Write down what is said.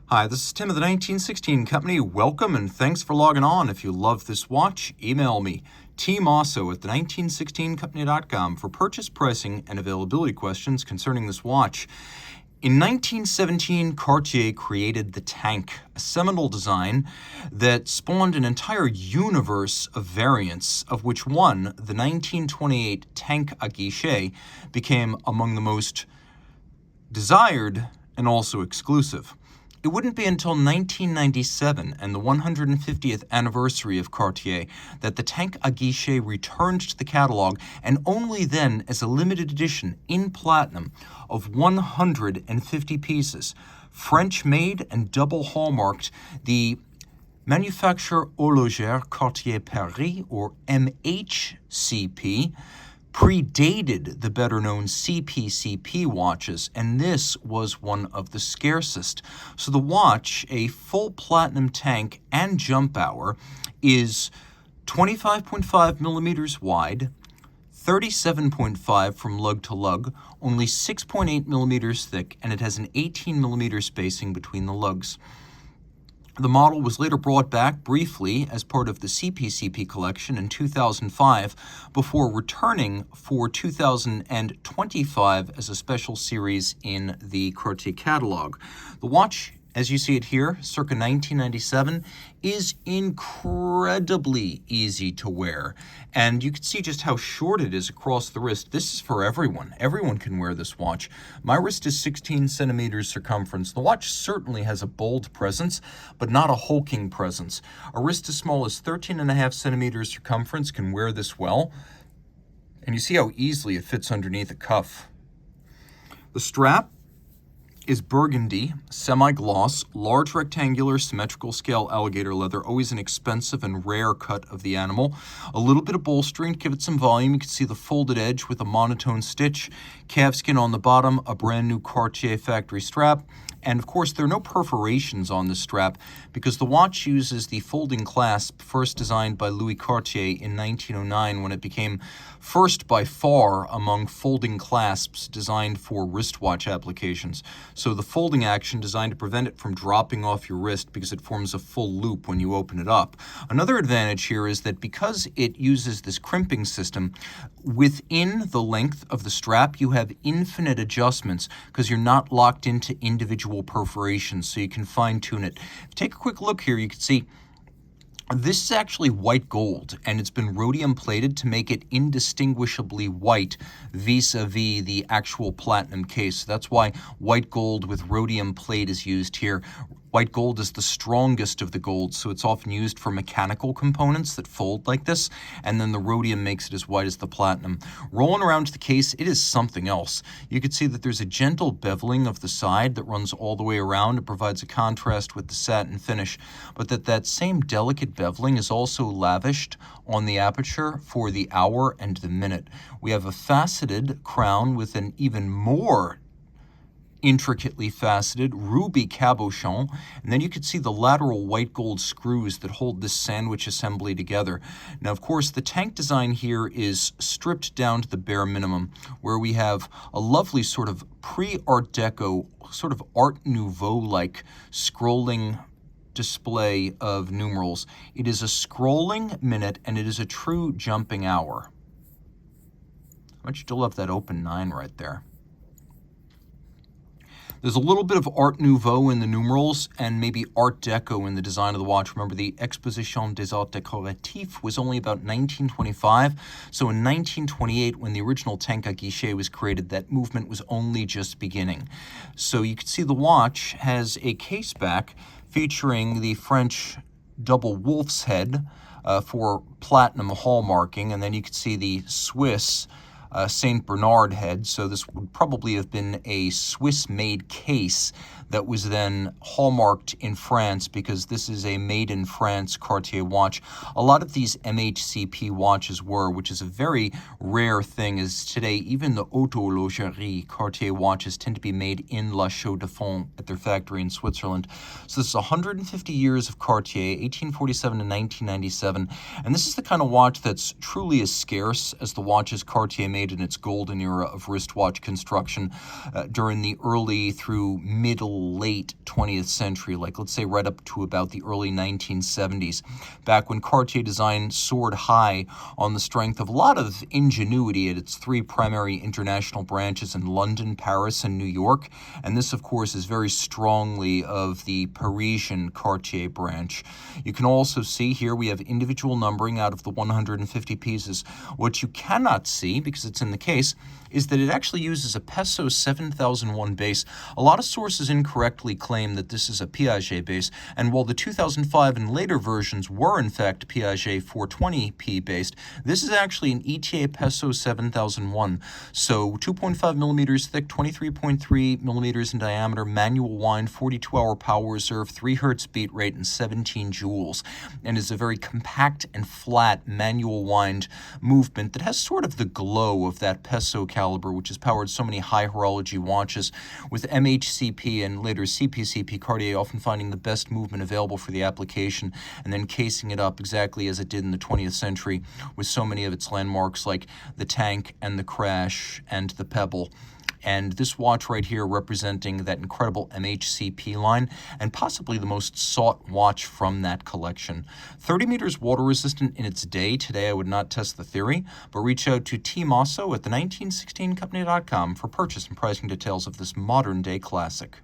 Hi, this is Tim of the 1916 Company. Welcome and thanks for logging on. If you love this watch, email me, Team Mosso at the1916company.com for purchase, pricing, and availability questions concerning this watch. In 1917, Cartier created the Tank, a seminal design that spawned an entire universe of variants, of which one, the 1928 Tank à Guichet, became among the most desired and also exclusive. It wouldn't be until 1997 and the 150th anniversary of Cartier that the Tank à Guichet returned to the catalog, and only then as a limited edition in platinum of 150 pieces. French-made and double hallmarked, the manufacturer Horlogère Cartier Paris, or MHCP, predated the better-known CPCP watches, and this was one of the scarcest. So the watch, a full platinum tank and jump hour, is 25.5 millimeters wide, 37.5 from lug to lug, only 6.8 millimeters thick, and it has an 18 millimeter spacing between the lugs. The model was later brought back briefly as part of the CPCP collection in 2005 before returning for 2025 as a special series in the Cartier catalog. The watch, as you see it here, circa 1997, is incredibly easy to wear. And you can see just how short it is across the wrist. This is for everyone. Everyone can wear this watch. My wrist is 16 centimeters circumference. The watch certainly has a bold presence, but not a hulking presence. A wrist as small as 13.5 centimeters circumference can wear this well. And you see how easily it fits underneath a cuff. The strap is burgundy, semi-gloss, large rectangular symmetrical scale alligator leather, always an expensive and rare cut of the animal. A little bit of bolstering to give it some volume. You can see the folded edge with a monotone stitch, calfskin on the bottom, a brand new Cartier factory strap, and of course there are no perforations on the strap because the watch uses the folding clasp first designed by Louis Cartier in 1909 when it became first by far among folding clasps designed for wristwatch applications. So the folding action designed to prevent it from dropping off your wrist because it forms a full loop when you open it up. Another advantage here is that because it uses this crimping system, within the length of the strap you have infinite adjustments because you're not locked into individual perforations, so you can fine-tune it. If you take a quick look here, you can see this is actually white gold, and it's been rhodium plated to make it indistinguishably white vis-a-vis the actual platinum case. So that's why white gold with rhodium plate is used here. White gold is the strongest of the golds, so it's often used for mechanical components that fold like this, and then the rhodium makes it as white as the platinum. Rolling around to the case, it is something else. You can see that there's a gentle beveling of the side that runs all the way around. It provides a contrast with the satin finish, but that same delicate beveling is also lavished on the aperture for the hour and the minute. We have a faceted crown with an even more intricately faceted ruby cabochon, and then you can see the lateral white gold screws that hold this sandwich assembly together. Now, of course, the tank design here is stripped down to the bare minimum, where we have a lovely sort of pre-Art Deco, sort of Art Nouveau-like scrolling display of numerals. It is a scrolling minute, and it is a true jumping hour. I bet you still have that open 9 right there. There's a little bit of Art Nouveau in the numerals and maybe Art Deco in the design of the watch. Remember, the Exposition des Arts Décoratifs was only about 1925. So in 1928, when the original Tank à Guichet was created, that movement was only just beginning. So you can see the watch has a case back featuring the French double wolf's head for platinum hallmarking, and then you can see the Swiss St. Bernard head, so this would probably have been a Swiss-made case that was then hallmarked in France because this is a made-in-France Cartier watch. A lot of these MHCP watches were, which is a very rare thing, as today even the Horlogerie Cartier watches tend to be made in La Chaux-de-Fonds at their factory in Switzerland. So this is 150 years of Cartier, 1847 to 1997, and this is the kind of watch that's truly as scarce as the watches Cartier made made in its golden era of wristwatch construction during the early through late 20th century, like let's say right up to about the early 1970s, back when Cartier design soared high on the strength of a lot of ingenuity at its three primary international branches in London, Paris, and New York. And this, of course, is very strongly of the Parisian Cartier branch. You can also see here we have individual numbering out of the 150 pieces. What you cannot see, because it's in the case, is that it actually uses a Peso 7001 base. A lot of sources incorrectly claim that this is a Piaget base, and while the 2005 and later versions were in fact Piaget 420p based, this is actually an ETA Peso 7001. So 2.5 millimeters thick, 23.3 millimeters in diameter, manual wind, 42-hour power reserve, 3 hertz beat rate, and 17 joules, and is a very compact and flat manual wind movement that has sort of the glow of that Peso caliber, which has powered so many high horology watches, with MHCP and later CPCP Cartier often finding the best movement available for the application and then casing it up exactly as it did in the 20th century with so many of its landmarks like the Tank and the Crash and the Pebble. And this watch right here representing that incredible MHCP line and possibly the most sought watch from that collection. 30 meters water resistant in its day. Today I would not test the theory, but reach out to Team Mosso at the 1916company.com for purchase and pricing details of this modern day classic.